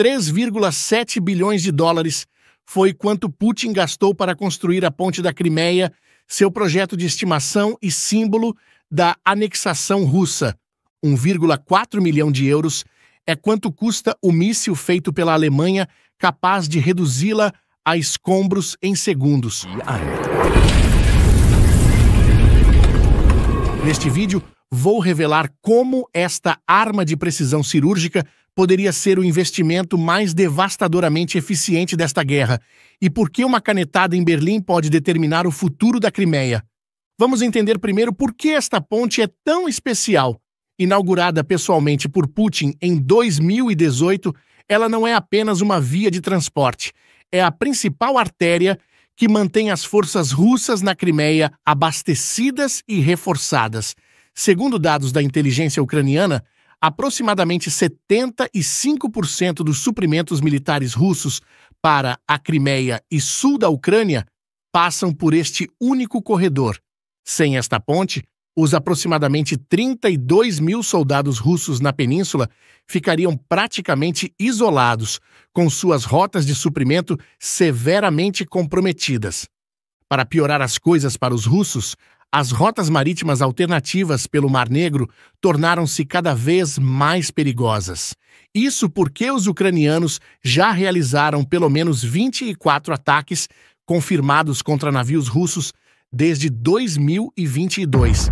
3,7 bilhões de dólares foi quanto Putin gastou para construir a ponte da Crimeia, seu projeto de estimação e símbolo da anexação russa. 1,4 milhão de euros é quanto custa o míssil feito pela Alemanha, capaz de reduzi-la a escombros em segundos. Neste vídeo, vou revelar como esta arma de precisão cirúrgica poderia ser o investimento mais devastadoramente eficiente desta guerra e por que uma canetada em Berlim pode determinar o futuro da Crimeia. Vamos entender primeiro por que esta ponte é tão especial. Inaugurada pessoalmente por Putin em 2018, ela não é apenas uma via de transporte, é a principal artéria que mantém as forças russas na Crimeia abastecidas e reforçadas. Segundo dados da inteligência ucraniana, aproximadamente 75% dos suprimentos militares russos para a Crimeia e sul da Ucrânia passam por este único corredor. Sem esta ponte, os aproximadamente 32 mil soldados russos na península ficariam praticamente isolados, com suas rotas de suprimento severamente comprometidas. Para piorar as coisas para os russos, as rotas marítimas alternativas pelo Mar Negro tornaram-se cada vez mais perigosas. Isso porque os ucranianos já realizaram pelo menos 24 ataques confirmados contra navios russos desde 2022,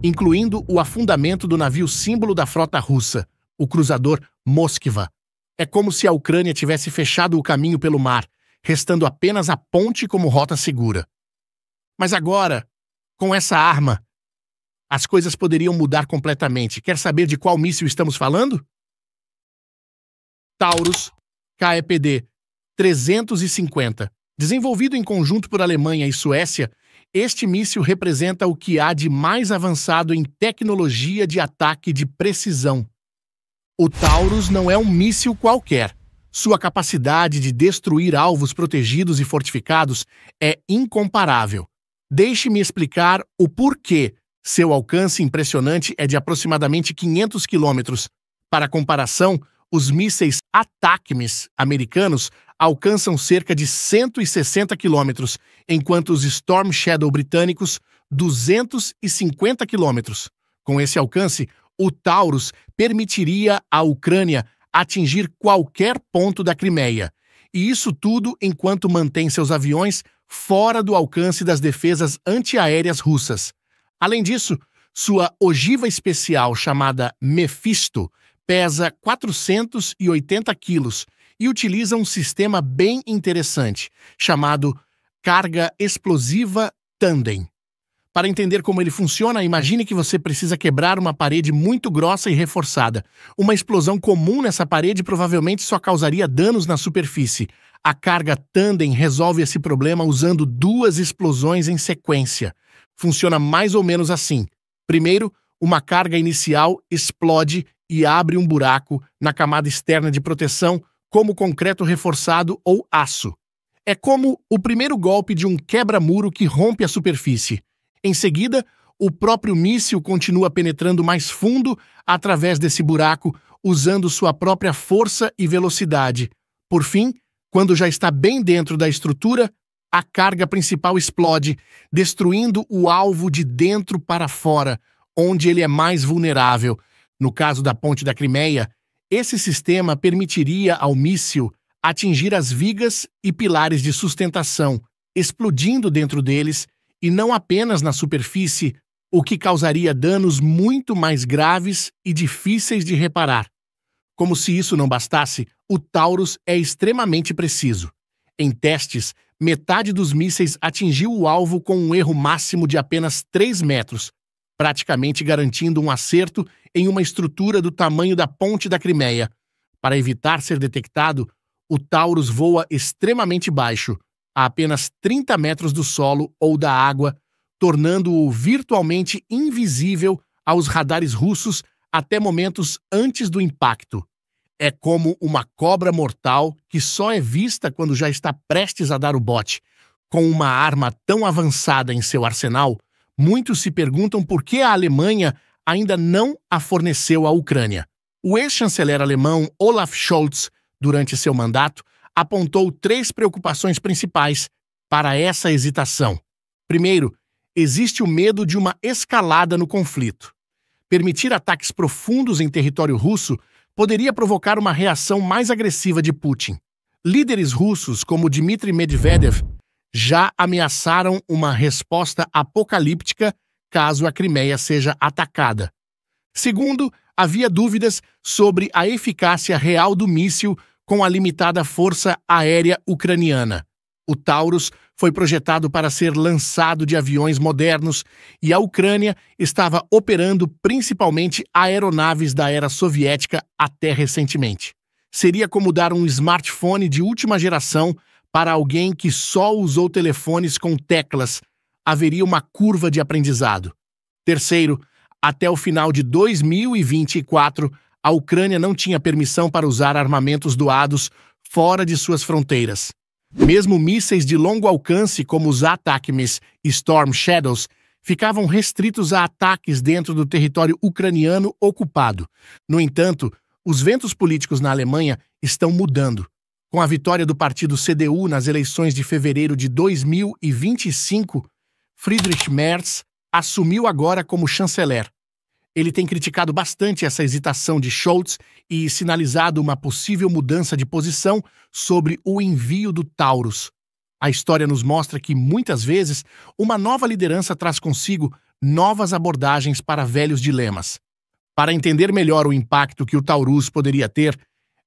incluindo o afundamento do navio símbolo da frota russa, o cruzador Moskva. É como se a Ucrânia tivesse fechado o caminho pelo mar, restando apenas a ponte como rota segura. Mas agora, com essa arma, as coisas poderiam mudar completamente. Quer saber de qual míssil estamos falando? Taurus KEPD-350. Desenvolvido em conjunto por Alemanha e Suécia, este míssil representa o que há de mais avançado em tecnologia de ataque de precisão. O Taurus não é um míssil qualquer. Sua capacidade de destruir alvos protegidos e fortificados é incomparável. Deixe-me explicar o porquê. Seu alcance impressionante é de aproximadamente 500 quilômetros. Para comparação, os mísseis ATACMS americanos alcançam cerca de 160 quilômetros, enquanto os Storm Shadow britânicos, 250 quilômetros. Com esse alcance, o Taurus permitiria à Ucrânia atingir qualquer ponto da Crimeia. E isso tudo enquanto mantém seus aviões fora do alcance das defesas antiaéreas russas. Além disso, sua ogiva especial chamada Mephisto pesa 480 quilos e utiliza um sistema bem interessante, chamado carga explosiva tandem. Para entender como ele funciona, imagine que você precisa quebrar uma parede muito grossa e reforçada. Uma explosão comum nessa parede provavelmente só causaria danos na superfície. A carga tandem resolve esse problema usando duas explosões em sequência. Funciona mais ou menos assim. Primeiro, uma carga inicial explode e abre um buraco na camada externa de proteção, como concreto reforçado ou aço. É como o primeiro golpe de um quebra-muro que rompe a superfície. Em seguida, o próprio míssil continua penetrando mais fundo através desse buraco, usando sua própria força e velocidade. Por fim, quando já está bem dentro da estrutura, a carga principal explode, destruindo o alvo de dentro para fora, onde ele é mais vulnerável. No caso da ponte da Crimeia, esse sistema permitiria ao míssil atingir as vigas e pilares de sustentação, explodindo dentro deles e não apenas na superfície, o que causaria danos muito mais graves e difíceis de reparar. Como se isso não bastasse, o Taurus é extremamente preciso. Em testes, metade dos mísseis atingiu o alvo com um erro máximo de apenas 3 metros, praticamente garantindo um acerto em uma estrutura do tamanho da ponte da Crimeia. Para evitar ser detectado, o Taurus voa extremamente baixo, a apenas 30 metros do solo ou da água, tornando-o virtualmente invisível aos radares russos até momentos antes do impacto. É como uma cobra mortal que só é vista quando já está prestes a dar o bote. Com uma arma tão avançada em seu arsenal, muitos se perguntam por que a Alemanha ainda não a forneceu à Ucrânia. O ex-chanceler alemão Olaf Scholz, durante seu mandato, apontou 3 preocupações principais para essa hesitação. Primeiro, existe o medo de uma escalada no conflito. Permitir ataques profundos em território russo poderia provocar uma reação mais agressiva de Putin. Líderes russos como Dmitry Medvedev já ameaçaram uma resposta apocalíptica caso a Crimeia seja atacada. Segundo, havia dúvidas sobre a eficácia real do míssil com a limitada força aérea ucraniana. O Taurus foi projetado para ser lançado de aviões modernos e a Ucrânia estava operando principalmente aeronaves da era soviética até recentemente. Seria como dar um smartphone de última geração para alguém que só usou telefones com teclas. Haveria uma curva de aprendizado. Terceiro, até o final de 2024, a Ucrânia não tinha permissão para usar armamentos doados fora de suas fronteiras. Mesmo mísseis de longo alcance como os ATACMS e Storm Shadows ficavam restritos a ataques dentro do território ucraniano ocupado. No entanto, os ventos políticos na Alemanha estão mudando. Com a vitória do partido CDU nas eleições de fevereiro de 2025, Friedrich Merz assumiu agora como chanceler. Ele tem criticado bastante essa hesitação de Scholz e sinalizado uma possível mudança de posição sobre o envio do Taurus. A história nos mostra que, muitas vezes, uma nova liderança traz consigo novas abordagens para velhos dilemas. Para entender melhor o impacto que o Taurus poderia ter,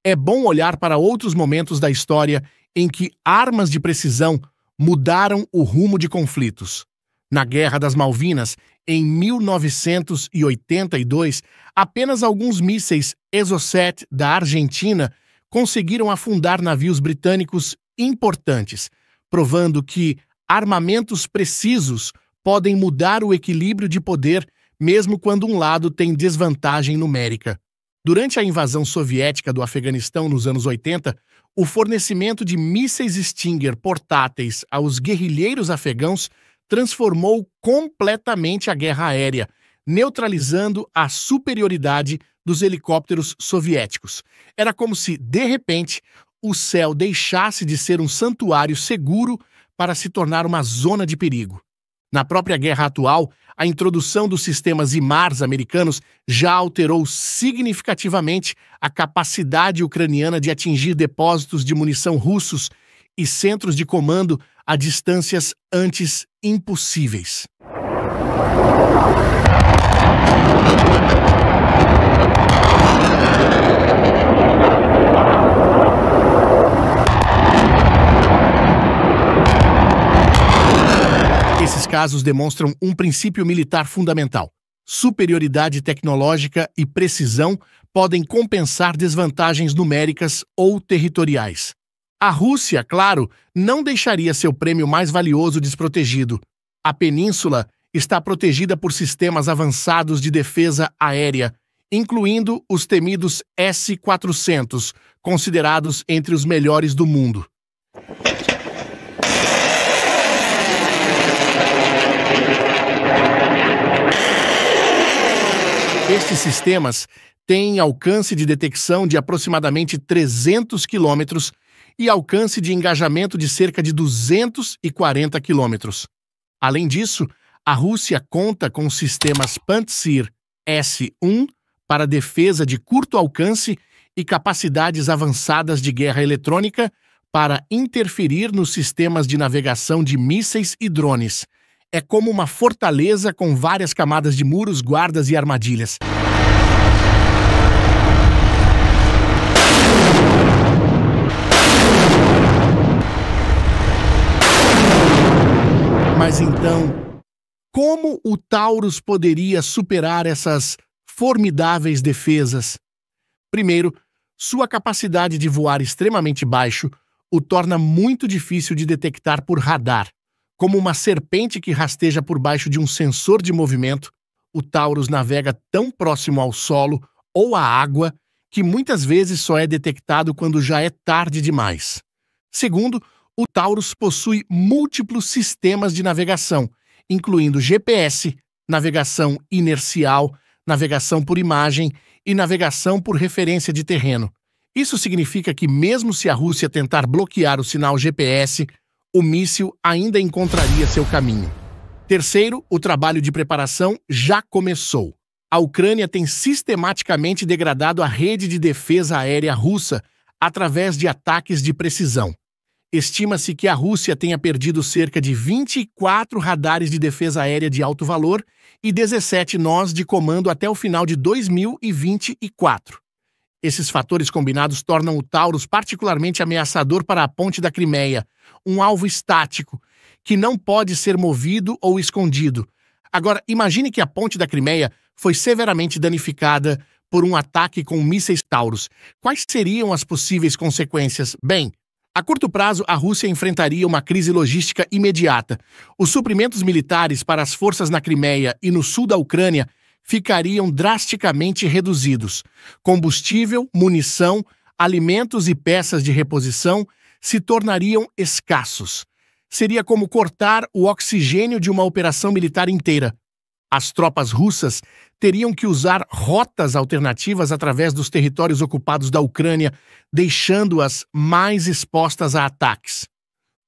é bom olhar para outros momentos da história em que armas de precisão mudaram o rumo de conflitos. Na Guerra das Malvinas, em 1982, apenas alguns mísseis Exocet da Argentina conseguiram afundar navios britânicos importantes, provando que armamentos precisos podem mudar o equilíbrio de poder mesmo quando um lado tem desvantagem numérica. Durante a invasão soviética do Afeganistão nos anos 80, o fornecimento de mísseis Stinger portáteis aos guerrilheiros afegãos transformou completamente a guerra aérea, neutralizando a superioridade dos helicópteros soviéticos. Era como se, de repente, o céu deixasse de ser um santuário seguro para se tornar uma zona de perigo. Na própria guerra atual, a introdução dos sistemas HIMARS americanos já alterou significativamente a capacidade ucraniana de atingir depósitos de munição russos e centros de comando a distâncias antes impossíveis. Esses casos demonstram um princípio militar fundamental. Superioridade tecnológica e precisão podem compensar desvantagens numéricas ou territoriais. A Rússia, claro, não deixaria seu prêmio mais valioso desprotegido. A península está protegida por sistemas avançados de defesa aérea, incluindo os temidos S-400, considerados entre os melhores do mundo. Estes sistemas têm alcance de detecção de aproximadamente 300 quilômetros e alcance de engajamento de cerca de 240 quilômetros. Além disso, a Rússia conta com os sistemas Pantsir S-1 para defesa de curto alcance e capacidades avançadas de guerra eletrônica para interferir nos sistemas de navegação de mísseis e drones. É como uma fortaleza com várias camadas de muros, guardas e armadilhas. Mas então, como o Taurus poderia superar essas formidáveis defesas? Primeiro, sua capacidade de voar extremamente baixo o torna muito difícil de detectar por radar. Como uma serpente que rasteja por baixo de um sensor de movimento, o Taurus navega tão próximo ao solo ou à água que muitas vezes só é detectado quando já é tarde demais. Segundo, o Taurus possui múltiplos sistemas de navegação, incluindo GPS, navegação inercial, navegação por imagem e navegação por referência de terreno. Isso significa que, mesmo se a Rússia tentar bloquear o sinal GPS, o míssil ainda encontraria seu caminho. Terceiro, o trabalho de preparação já começou. A Ucrânia tem sistematicamente degradado a rede de defesa aérea russa através de ataques de precisão. Estima-se que a Rússia tenha perdido cerca de 24 radares de defesa aérea de alto valor e 17 nós de comando até o final de 2024. Esses fatores combinados tornam o Taurus particularmente ameaçador para a ponte da Crimeia, um alvo estático, que não pode ser movido ou escondido. Agora, imagine que a ponte da Crimeia foi severamente danificada por um ataque com mísseis Taurus. Quais seriam as possíveis consequências? Bem, a curto prazo, a Rússia enfrentaria uma crise logística imediata. Os suprimentos militares para as forças na Crimeia e no sul da Ucrânia ficariam drasticamente reduzidos. Combustível, munição, alimentos e peças de reposição se tornariam escassos. Seria como cortar o oxigênio de uma operação militar inteira. As tropas russas teriam que usar rotas alternativas através dos territórios ocupados da Ucrânia, deixando-as mais expostas a ataques.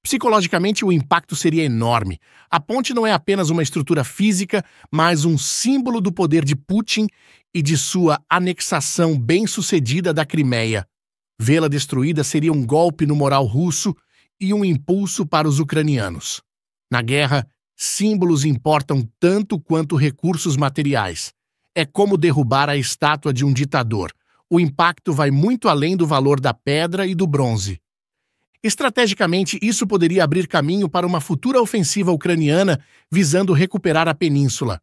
Psicologicamente, o impacto seria enorme. A ponte não é apenas uma estrutura física, mas um símbolo do poder de Putin e de sua anexação bem-sucedida da Crimeia. Vê-la destruída seria um golpe no moral russo e um impulso para os ucranianos. Na guerra, símbolos importam tanto quanto recursos materiais. É como derrubar a estátua de um ditador. O impacto vai muito além do valor da pedra e do bronze. Estrategicamente, isso poderia abrir caminho para uma futura ofensiva ucraniana visando recuperar a península.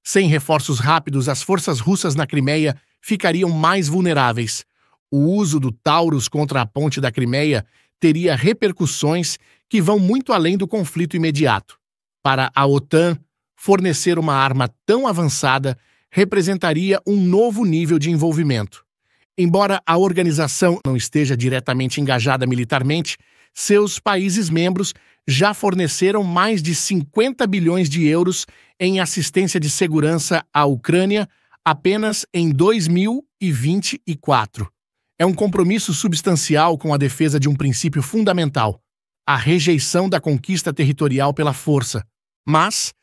Sem reforços rápidos, as forças russas na Crimeia ficariam mais vulneráveis. O uso do Taurus contra a ponte da Crimeia teria repercussões que vão muito além do conflito imediato. Para a OTAN, fornecer uma arma tão avançada representaria um novo nível de envolvimento. Embora a organização não esteja diretamente engajada militarmente, seus países membros já forneceram mais de 50 bilhões de euros em assistência de segurança à Ucrânia apenas em 2024. É um compromisso substancial com a defesa de um princípio fundamental, a rejeição da conquista territorial pela força. Mas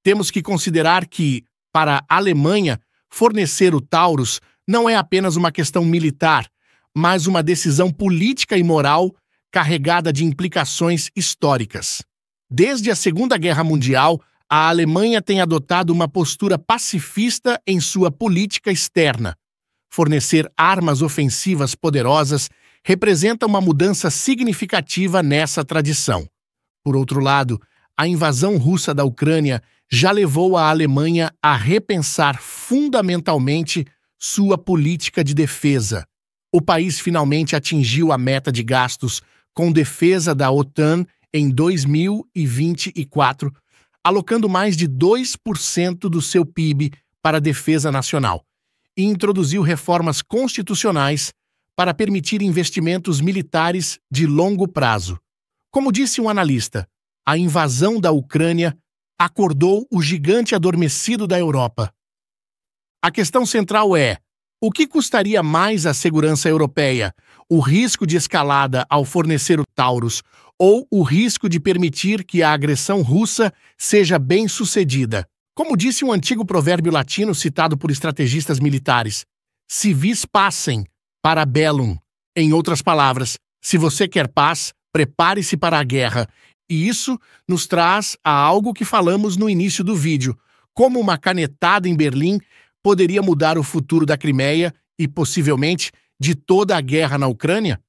temos que considerar que, para a Alemanha, fornecer o Taurus não é apenas uma questão militar, mas uma decisão política e moral carregada de implicações históricas. Desde a Segunda Guerra Mundial, a Alemanha tem adotado uma postura pacifista em sua política externa. Fornecer armas ofensivas poderosas representa uma mudança significativa nessa tradição. Por outro lado, a invasão russa da Ucrânia já levou a Alemanha a repensar fundamentalmente sua política de defesa. O país finalmente atingiu a meta de gastos com defesa da OTAN em 2024, alocando mais de 2% do seu PIB para a defesa nacional, e introduziu reformas constitucionais para permitir investimentos militares de longo prazo. Como disse um analista, a invasão da Ucrânia acordou o gigante adormecido da Europa. A questão central é: o que custaria mais à segurança europeia? O risco de escalada ao fornecer o Taurus ou o risco de permitir que a agressão russa seja bem-sucedida? Como disse um antigo provérbio latino citado por estrategistas militares, si vis pacem, para bellum. Em outras palavras, se você quer paz, prepare-se para a guerra. E isso nos traz a algo que falamos no início do vídeo, como uma canetada em Berlim poderia mudar o futuro da Crimeia e, possivelmente, de toda a guerra na Ucrânia?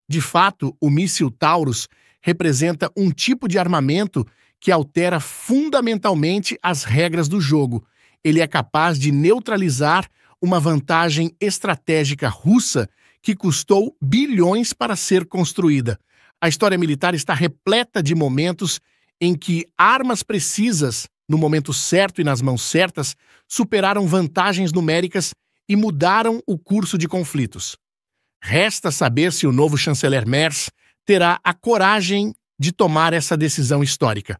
De fato, o míssil Taurus representa um tipo de armamento que altera fundamentalmente as regras do jogo. Ele é capaz de neutralizar uma vantagem estratégica russa que custou bilhões para ser construída. A história militar está repleta de momentos em que armas precisas, no momento certo e nas mãos certas, superaram vantagens numéricas e mudaram o curso de conflitos. Resta saber se o novo chanceler Merz terá a coragem de tomar essa decisão histórica.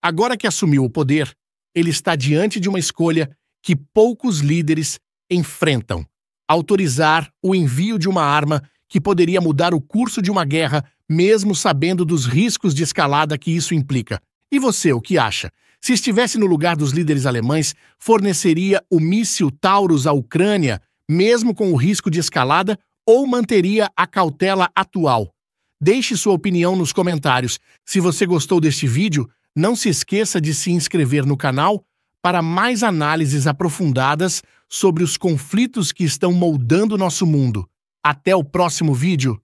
Agora que assumiu o poder, ele está diante de uma escolha que poucos líderes enfrentam: autorizar o envio de uma arma que poderia mudar o curso de uma guerra, mesmo sabendo dos riscos de escalada que isso implica. E você, o que acha? Se estivesse no lugar dos líderes alemães, forneceria o míssil Taurus à Ucrânia, mesmo com o risco de escalada, ou manteria a cautela atual? Deixe sua opinião nos comentários. Se você gostou deste vídeo, não se esqueça de se inscrever no canal para mais análises aprofundadas sobre os conflitos que estão moldando nosso mundo. Até o próximo vídeo!